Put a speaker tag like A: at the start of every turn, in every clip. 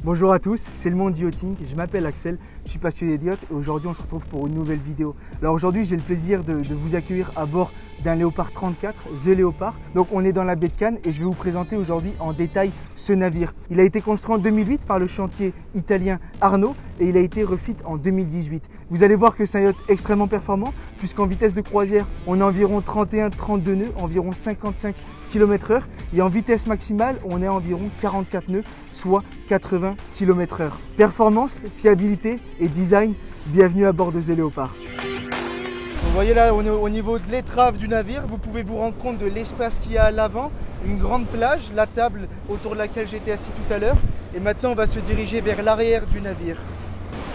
A: Bonjour à tous, c'est le monde du yachting, je m'appelle Axel, je suis passionné de yacht et aujourd'hui on se retrouve pour une nouvelle vidéo. Alors aujourd'hui j'ai le plaisir de vous accueillir à bord d'un Léopard 34, The Léopard. Donc on est dans la baie de Cannes et je vais vous présenter aujourd'hui en détail ce navire. Il a été construit en 2008 par le chantier italien Arnaud et il a été refit en 2018. Vous allez voir que c'est un yacht extrêmement performant puisqu'en vitesse de croisière on a environ 31-32 nœuds, environ 55 km/h et en vitesse maximale on est à environ 44 nœuds, soit 80 km/h. Performance, fiabilité et design, bienvenue à bord de The Léopard. Vous voyez là, on est au niveau de l'étrave du navire. Vous pouvez vous rendre compte de l'espace qu'il y a à l'avant. Une grande plage, la table autour de laquelle j'étais assis tout à l'heure. Et maintenant, on va se diriger vers l'arrière du navire.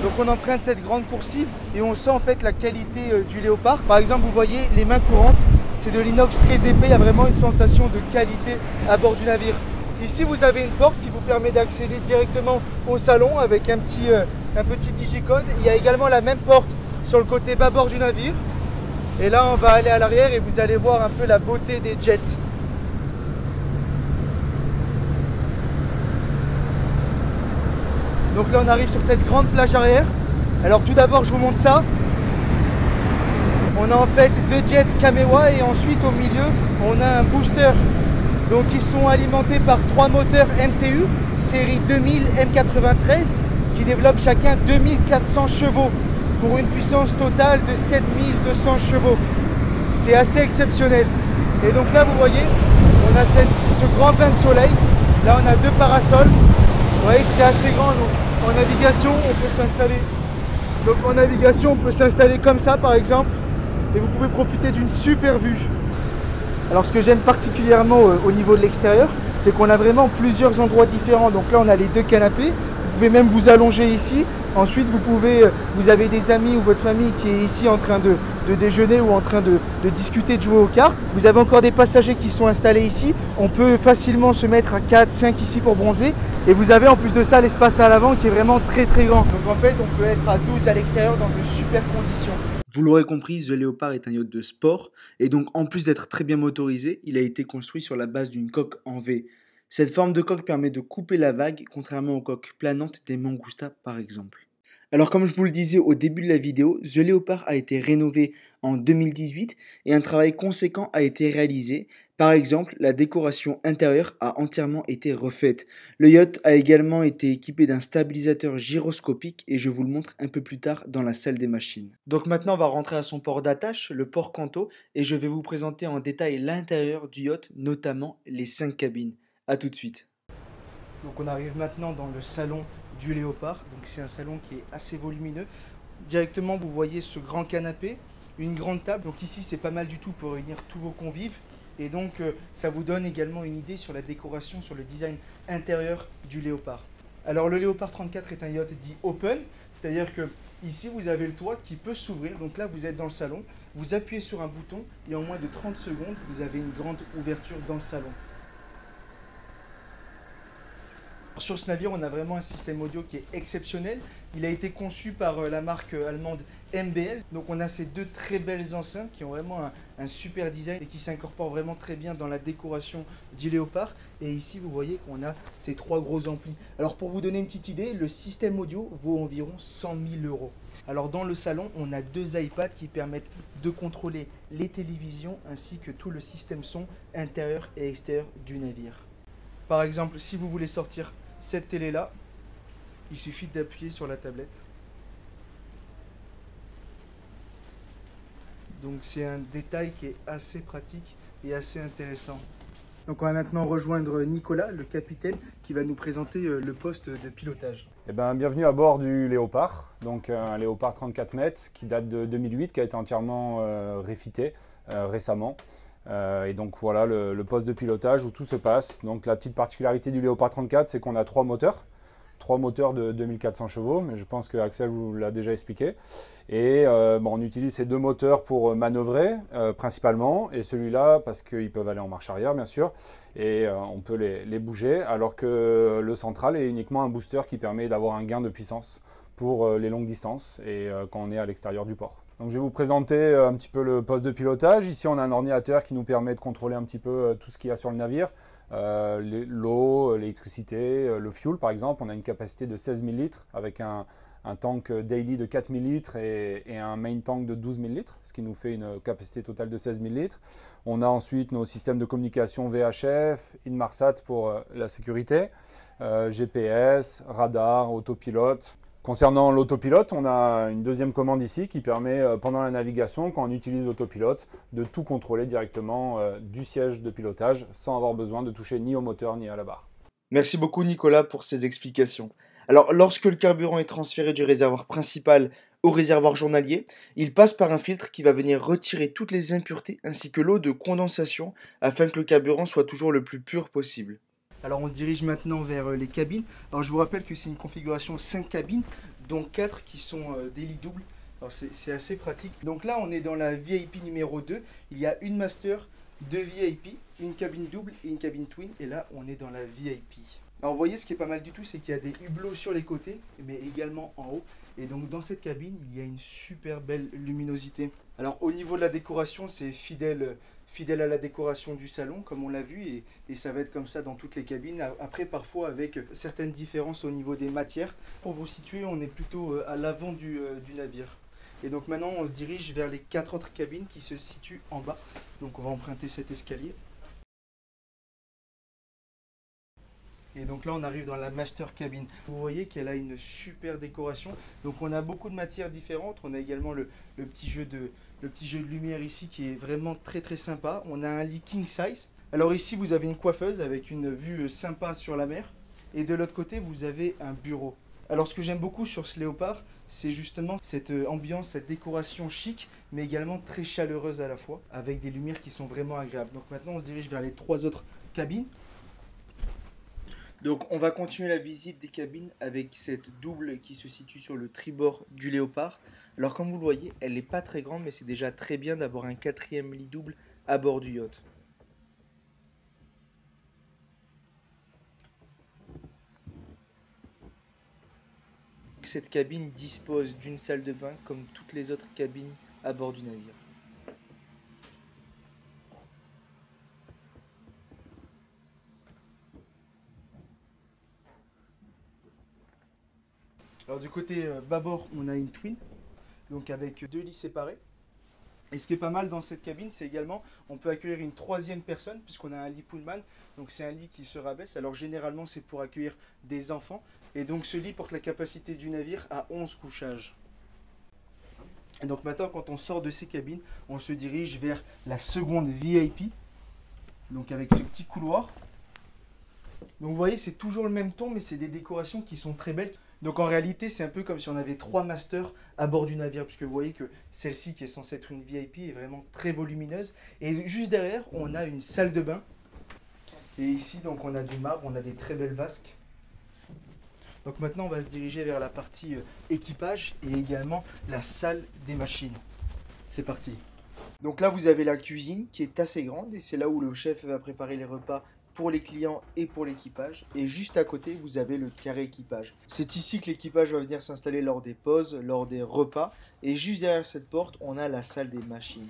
A: Donc on emprunte cette grande coursive et on sent en fait la qualité du Léopard. Par exemple, vous voyez les mains courantes. C'est de l'inox très épais. Il y a vraiment une sensation de qualité à bord du navire. Ici, vous avez une porte qui vous permet d'accéder directement au salon avec un petit digicode. Il y a également la même porte sur le côté bâbord du navire. Et là, on va aller à l'arrière et vous allez voir un peu la beauté des jets. Donc là, on arrive sur cette grande plage arrière. Alors tout d'abord, je vous montre ça. On a en fait deux jets Kamewa et ensuite au milieu, on a un booster. Donc ils sont alimentés par trois moteurs MTU, série 2000 M93, qui développent chacun 2400 chevaux. Pour une puissance totale de 7200 chevaux. C'est assez exceptionnel. Et donc là, vous voyez, on a ce grand bain de soleil. Là, on a deux parasols. Vous voyez que c'est assez grand. Donc, en navigation, on peut s'installer. Donc, en navigation, on peut s'installer comme ça, par exemple. Et vous pouvez profiter d'une super vue. Alors, ce que j'aime particulièrement au niveau de l'extérieur, c'est qu'on a vraiment plusieurs endroits différents. Donc là, on a les deux canapés. Vous pouvez même vous allonger ici. Ensuite, vous avez des amis ou votre famille qui est ici en train de déjeuner ou en train de discuter, de jouer aux cartes. Vous avez encore des passagers qui sont installés ici. On peut facilement se mettre à 4, 5 ici pour bronzer. Et vous avez en plus de ça l'espace à l'avant qui est vraiment très très grand. Donc en fait, on peut être à 12 à l'extérieur dans de super conditions.
B: Vous l'aurez compris, The Léopard est un yacht de sport et donc en plus d'être très bien motorisé, il a été construit sur la base d'une coque en V. Cette forme de coque permet de couper la vague, contrairement aux coques planantes des Mangusta par exemple. Alors comme je vous le disais au début de la vidéo, The Léopard a été rénové en 2018 et un travail conséquent a été réalisé. Par exemple, la décoration intérieure a entièrement été refaite. Le yacht a également été équipé d'un stabilisateur gyroscopique et je vous le montre un peu plus tard dans la salle des machines. Donc maintenant on va rentrer à son port d'attache, le port Canto, et je vais vous présenter en détail l'intérieur du yacht, notamment les 5 cabines. A tout de suite.
A: Donc on arrive maintenant dans le salon du Léopard. Donc c'est un salon qui est assez volumineux. Directement vous voyez ce grand canapé, une grande table. Donc ici c'est pas mal du tout pour réunir tous vos convives. Et donc ça vous donne également une idée sur la décoration, sur le design intérieur du Léopard. Alors le Léopard 34 est un yacht dit open, c'est-à-dire que ici vous avez le toit qui peut s'ouvrir. Donc là vous êtes dans le salon, vous appuyez sur un bouton et en moins de 30 secondes vous avez une grande ouverture dans le salon. Sur ce navire, on a vraiment un système audio qui est exceptionnel. Il a été conçu par la marque allemande MBL. Donc on a ces deux très belles enceintes qui ont vraiment un super design et qui s'incorporent vraiment très bien dans la décoration du Léopard. Et ici, vous voyez qu'on a ces trois gros amplis. Alors pour vous donner une petite idée, le système audio vaut environ 100 000 €. Alors dans le salon, on a deux iPads qui permettent de contrôler les télévisions ainsi que tout le système son intérieur et extérieur du navire. Par exemple, si vous voulez sortir cette télé-là, il suffit d'appuyer sur la tablette. Donc c'est un détail qui est assez pratique et assez intéressant. Donc on va maintenant rejoindre Nicolas, le capitaine, qui va nous présenter le poste de pilotage.
C: Bienvenue à bord du Léopard, donc un Léopard 34 mètres qui date de 2008, qui a été entièrement refité récemment. Et donc voilà le poste de pilotage où tout se passe. Donc la petite particularité du Léopard 34, c'est qu'on a trois moteurs de 2400 chevaux, mais je pense que Axel vous l'a déjà expliqué. Et on utilise ces deux moteurs pour manœuvrer principalement, et celui-là parce qu'ils peuvent aller en marche arrière bien sûr, et on peut les bouger, alors que le central est uniquement un booster qui permet d'avoir un gain de puissance pour les longues distances et quand on est à l'extérieur du port. Donc je vais vous présenter un petit peu le poste de pilotage. Ici on a un ordinateur qui nous permet de contrôler un petit peu tout ce qu'il y a sur le navire. L'eau, l'électricité, le fuel par exemple. On a une capacité de 16 000 litres avec un tank daily de 4 000 litres et un main tank de 12 000 litres, ce qui nous fait une capacité totale de 16 000 litres. On a ensuite nos systèmes de communication VHF, Inmarsat pour la sécurité, GPS, radar, autopilote. Concernant l'autopilote, on a une deuxième commande ici qui permet, pendant la navigation, quand on utilise l'autopilote, de tout contrôler directement du siège de pilotage sans avoir besoin de toucher ni au moteur ni à la barre.
B: Merci beaucoup Nicolas pour ces explications. Alors, lorsque le carburant est transféré du réservoir principal au réservoir journalier, il passe par un filtre qui va venir retirer toutes les impuretés ainsi que l'eau de condensation afin que le carburant soit toujours le plus pur possible. Alors on se dirige maintenant vers les cabines. Alors je vous rappelle que c'est une configuration 5 cabines, dont 4 qui sont des lits doubles. Alors c'est assez pratique. Donc là on est dans la VIP numéro 2. Il y a une master, 2 VIP, une cabine double et une cabine twin. Et là on est dans la VIP. Alors vous voyez, ce qui est pas mal du tout, c'est qu'il y a des hublots sur les côtés, mais également en haut. Et donc dans cette cabine, il y a une super belle luminosité. Alors au niveau de la décoration, c'est fidèle à la décoration du salon, comme on l'a vu, et ça va être comme ça dans toutes les cabines. Après, parfois avec certaines différences au niveau des matières. Pour vous situer, on est plutôt à l'avant du navire. Et donc maintenant, on se dirige vers les 4 autres cabines qui se situent en bas. Donc on va emprunter cet escalier. Et donc là on arrive dans la master cabine. Vous voyez qu'elle a une super décoration. Donc on a beaucoup de matières différentes. On a également le petit jeu de lumière ici qui est vraiment très très sympa. On a un lit king size. Alors ici vous avez une coiffeuse avec une vue sympa sur la mer. Et de l'autre côté vous avez un bureau. Alors ce que j'aime beaucoup sur ce Léopard, c'est justement cette ambiance, cette décoration chic, mais également très chaleureuse à la fois, avec des lumières qui sont vraiment agréables. Donc maintenant on se dirige vers les 3 autres cabines. Donc on va continuer la visite des cabines avec cette double qui se situe sur le tribord du Léopard. Alors comme vous le voyez, elle n'est pas très grande, mais c'est déjà très bien d'avoir un 4e lit double à bord du yacht. Cette cabine dispose d'une salle de bain comme toutes les autres cabines à bord du navire. Alors du côté bâbord, on a une twin, donc avec 2 lits séparés. Et ce qui est pas mal dans cette cabine, c'est également, on peut accueillir une 3e personne, puisqu'on a un lit Pullman, donc c'est un lit qui se rabaisse. Alors généralement, c'est pour accueillir des enfants, et donc ce lit porte la capacité du navire à 11 couchages. Et donc maintenant, quand on sort de ces cabines, on se dirige vers la seconde VIP, donc avec ce petit couloir. Donc vous voyez, c'est toujours le même ton, mais c'est des décorations qui sont très belles. Donc en réalité, c'est un peu comme si on avait 3 masters à bord du navire, puisque vous voyez que celle-ci, qui est censée être une VIP, est vraiment très volumineuse. Et juste derrière, on a une salle de bain. Et ici, donc, on a du marbre, on a des très belles vasques. Donc maintenant, on va se diriger vers la partie équipage et également la salle des machines. C'est parti. Donc là, vous avez la cuisine qui est assez grande et c'est là où le chef va préparer les repas pour les clients et pour l'équipage. Et juste à côté, vous avez le carré équipage. C'est ici que l'équipage va venir s'installer lors des pauses, lors des repas. Et juste derrière cette porte, on a la salle des machines.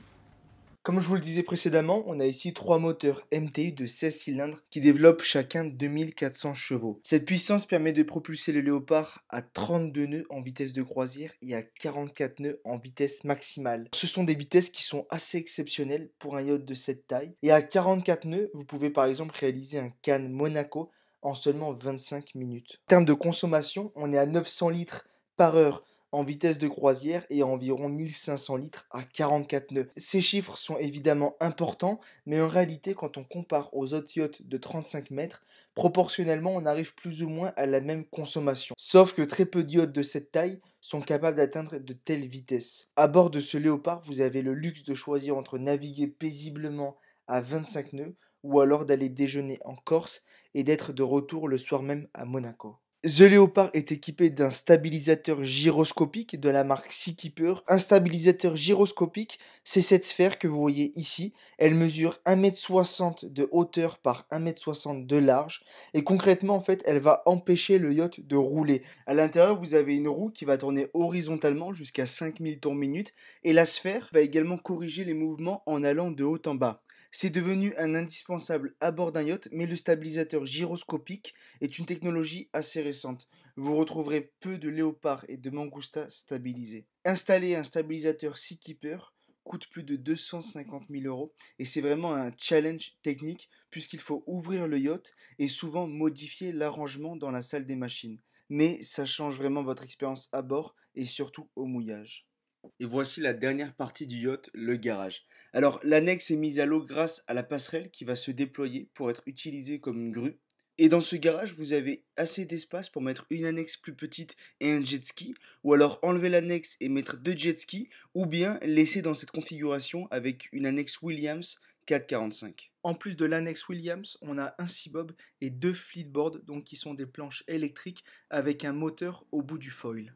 B: Comme je vous le disais précédemment, on a ici 3 moteurs MTU de 16 cylindres qui développent chacun 2400 chevaux. Cette puissance permet de propulser le Léopard à 32 nœuds en vitesse de croisière et à 44 nœuds en vitesse maximale. Ce sont des vitesses qui sont assez exceptionnelles pour un yacht de cette taille. Et à 44 nœuds, vous pouvez par exemple réaliser un Cannes Monaco en seulement 25 minutes. En termes de consommation, on est à 900 litres par heure en vitesse de croisière et à environ 1500 litres à 44 nœuds. Ces chiffres sont évidemment importants, mais en réalité, quand on compare aux autres yachts de 35 mètres, proportionnellement, on arrive plus ou moins à la même consommation. Sauf que très peu de yachts de cette taille sont capables d'atteindre de telles vitesses. À bord de ce Léopard, vous avez le luxe de choisir entre naviguer paisiblement à 25 nœuds, ou alors d'aller déjeuner en Corse et d'être de retour le soir même à Monaco. The Leopard est équipé d'un stabilisateur gyroscopique de la marque Seakeeper. Un stabilisateur gyroscopique, c'est cette sphère que vous voyez ici. Elle mesure 1,60 m de hauteur par 1,60 m de large. Et concrètement, en fait, elle va empêcher le yacht de rouler. À l'intérieur, vous avez une roue qui va tourner horizontalement jusqu'à 5000 tours minute. Et la sphère va également corriger les mouvements en allant de haut en bas. C'est devenu un indispensable à bord d'un yacht, mais le stabilisateur gyroscopique est une technologie assez récente. Vous retrouverez peu de léopards et de mangoustas stabilisés. Installer un stabilisateur Seakeeper coûte plus de 250 000 € et c'est vraiment un challenge technique puisqu'il faut ouvrir le yacht et souvent modifier l'arrangement dans la salle des machines. Mais ça change vraiment votre expérience à bord et surtout au mouillage. Et voici la dernière partie du yacht, le garage. Alors l'annexe est mise à l'eau grâce à la passerelle qui va se déployer pour être utilisée comme une grue. Et dans ce garage, vous avez assez d'espace pour mettre une annexe plus petite et un jet ski, ou alors enlever l'annexe et mettre 2 jet skis, ou bien laisser dans cette configuration avec une annexe Williams 445. En plus de l'annexe Williams, on a un Seabob et 2 fleetboards, donc qui sont des planches électriques avec un moteur au bout du foil.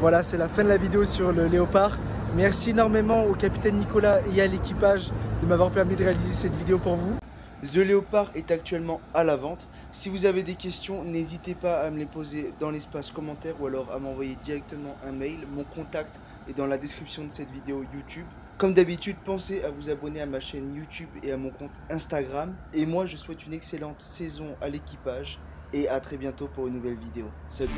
A: Voilà, c'est la fin de la vidéo sur le Léopard. Merci énormément au capitaine Nicolas et à l'équipage de m'avoir permis de réaliser cette vidéo pour vous.
B: The Léopard est actuellement à la vente. Si vous avez des questions, n'hésitez pas à me les poser dans l'espace commentaire ou alors à m'envoyer directement un mail. Mon contact est dans la description de cette vidéo YouTube. Comme d'habitude, pensez à vous abonner à ma chaîne YouTube et à mon compte Instagram. Et moi, je souhaite une excellente saison à l'équipage. Et à très bientôt pour une nouvelle vidéo. Salut!